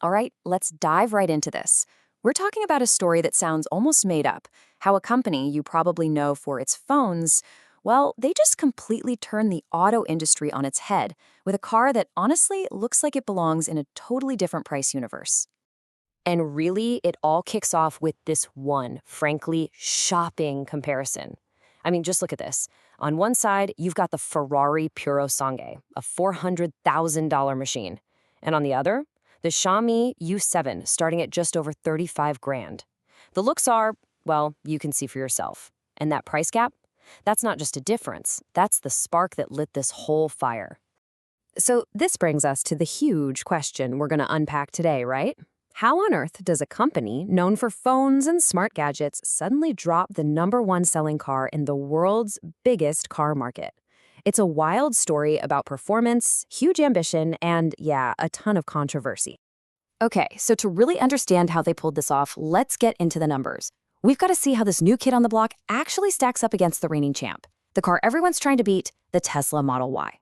All right, let's dive right into this. We're talking about a story that sounds almost made up, how a company you probably know for its phones, well, they just completely turned the auto industry on its head with a car that honestly looks like it belongs in a totally different price universe. And really, it all kicks off with this one, frankly, shopping comparison. I mean, just look at this. On one side, you've got the Ferrari Purosangue, a $400,000 machine. And on the other, the Xiaomi YU7, starting at just over 35 grand. The looks are, well, you can see for yourself. And that price gap? That's not just a difference. That's the spark that lit this whole fire. So this brings us to the huge question we're going to unpack today, right? How on earth does a company known for phones and smart gadgets suddenly drop the #1 selling car in the world's biggest car market? It's a wild story about performance, huge ambition, and yeah, a ton of controversy. Okay, so to really understand how they pulled this off, let's get into the numbers. We've got to see how this new kid on the block actually stacks up against the reigning champ, the car everyone's trying to beat, the Tesla Model Y.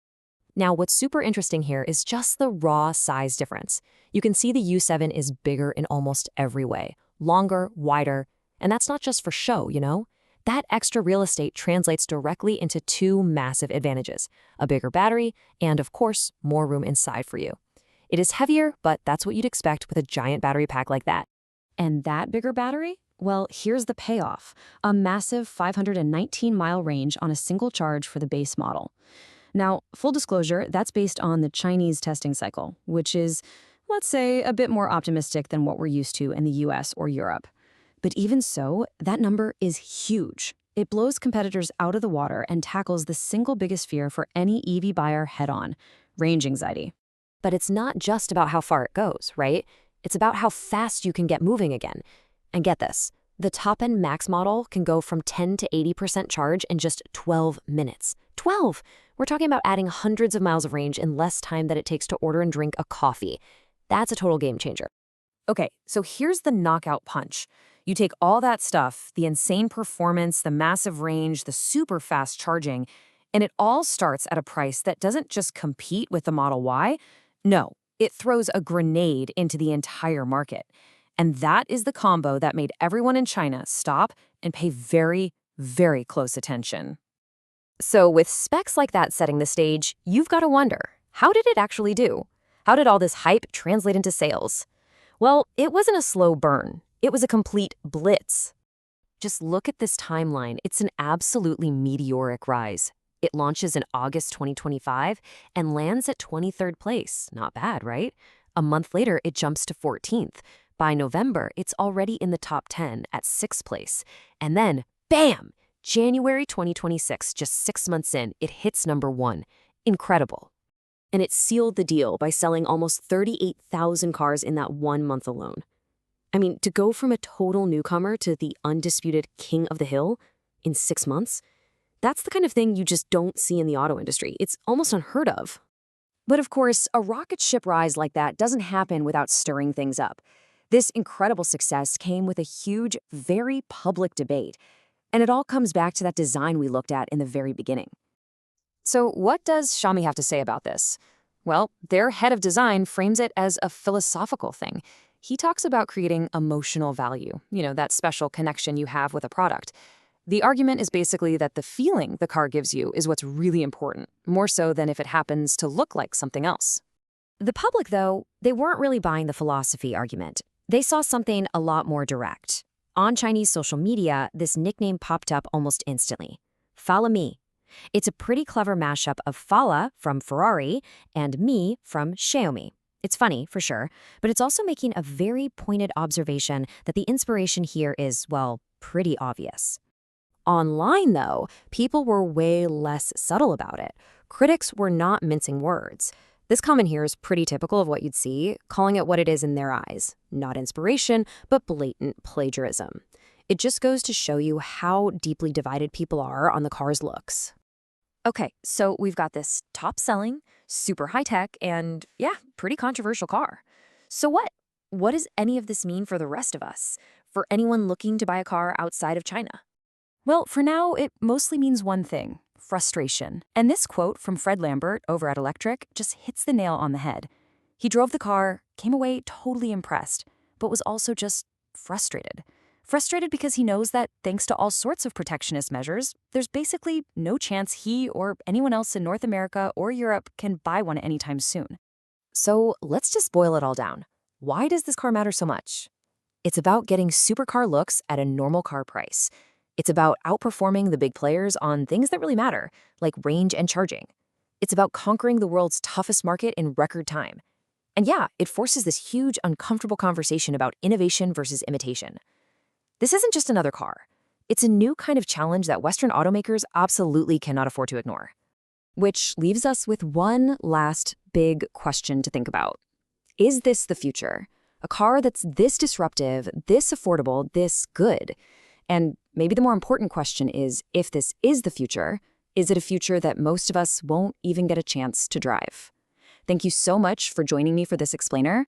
Now, what's super interesting here is just the raw size difference. You can see the U7 is bigger in almost every way, longer, wider, and that's not just for show, you know? That extra real estate translates directly into two massive advantages, a bigger battery and, of course, more room inside for you. It is heavier, but that's what you'd expect with a giant battery pack like that. And that bigger battery? Well, here's the payoff, a massive 519-mile range on a single charge for the base model. Now, full disclosure, that's based on the Chinese testing cycle, which is, let's say, a bit more optimistic than what we're used to in the US or Europe. But even so, that number is huge. It blows competitors out of the water and tackles the single biggest fear for any EV buyer head-on, range anxiety. But it's not just about how far it goes, right? It's about how fast you can get moving again. And get this, the top-end Max model can go from 10 to 80% charge in just 12 minutes. 12! We're talking about adding hundreds of miles of range in less time than it takes to order and drink a coffee. That's a total game changer. Okay, so here's the knockout punch. You take all that stuff, the insane performance, the massive range, the super fast charging, and it all starts at a price that doesn't just compete with the Model Y. No, it throws a grenade into the entire market. And that is the combo that made everyone in China stop and pay very, very close attention. So with specs like that setting the stage, you've got to wonder, how did it actually do? How did all this hype translate into sales? Well, it wasn't a slow burn. It was a complete blitz. Just look at this timeline. It's an absolutely meteoric rise. It launches in August 2025 and lands at 23rd place. Not bad, right? A month later, it jumps to 14th. By November, it's already in the top 10 at 6th place. And then, bam! January 2026, just 6 months in, it hits #1. Incredible. And it sealed the deal by selling almost 38,000 cars in that 1 month alone. I mean, to go from a total newcomer to the undisputed king of the hill in 6 months, that's the kind of thing you just don't see in the auto industry. It's almost unheard of. But of course, a rocket ship rise like that doesn't happen without stirring things up. This incredible success came with a huge, very public debate. And it all comes back to that design we looked at in the very beginning. So what does Xiaomi have to say about this? Well, their head of design frames it as a philosophical thing. He talks about creating emotional value, that special connection you have with a product. The argument is basically that the feeling the car gives you is what's really important, more so than if it happens to look like something else. The public, though, they weren't really buying the philosophy argument. They saw something a lot more direct. On Chinese social media, this nickname popped up almost instantly. Follow me. It's a pretty clever mashup of Fala from Ferrari and me from Xiaomi. It's funny, for sure, but it's also making a very pointed observation that the inspiration here is, well, pretty obvious. Online, though, people were way less subtle about it. Critics were not mincing words. This comment here is pretty typical of what you'd see, calling it what it is in their eyes. Not inspiration, but blatant plagiarism. It just goes to show you how deeply divided people are on the car's looks. Okay, so we've got this top-selling, super high-tech, and yeah, pretty controversial car. So what? What does any of this mean for the rest of us? For anyone looking to buy a car outside of China? Well, for now, it mostly means one thing: frustration. And this quote from Fred Lambert over at Electric just hits the nail on the head. He drove the car, came away totally impressed, but was also just frustrated. Frustrated because he knows that thanks to all sorts of protectionist measures, there's basically no chance he or anyone else in North America or Europe can buy one anytime soon. So let's just boil it all down. Why does this car matter so much? It's about getting supercar looks at a normal car price. It's about outperforming the big players on things that really matter, like range and charging. It's about conquering the world's toughest market in record time. And yeah, it forces this huge, uncomfortable conversation about innovation versus imitation. This isn't just another car. It's a new kind of challenge that Western automakers absolutely cannot afford to ignore. Which leaves us with one last big question to think about. Is this the future? A car that's this disruptive, this affordable, this good? And maybe the more important question is, if this is the future, is it a future that most of us won't even get a chance to drive? Thank you so much for joining me for this explainer.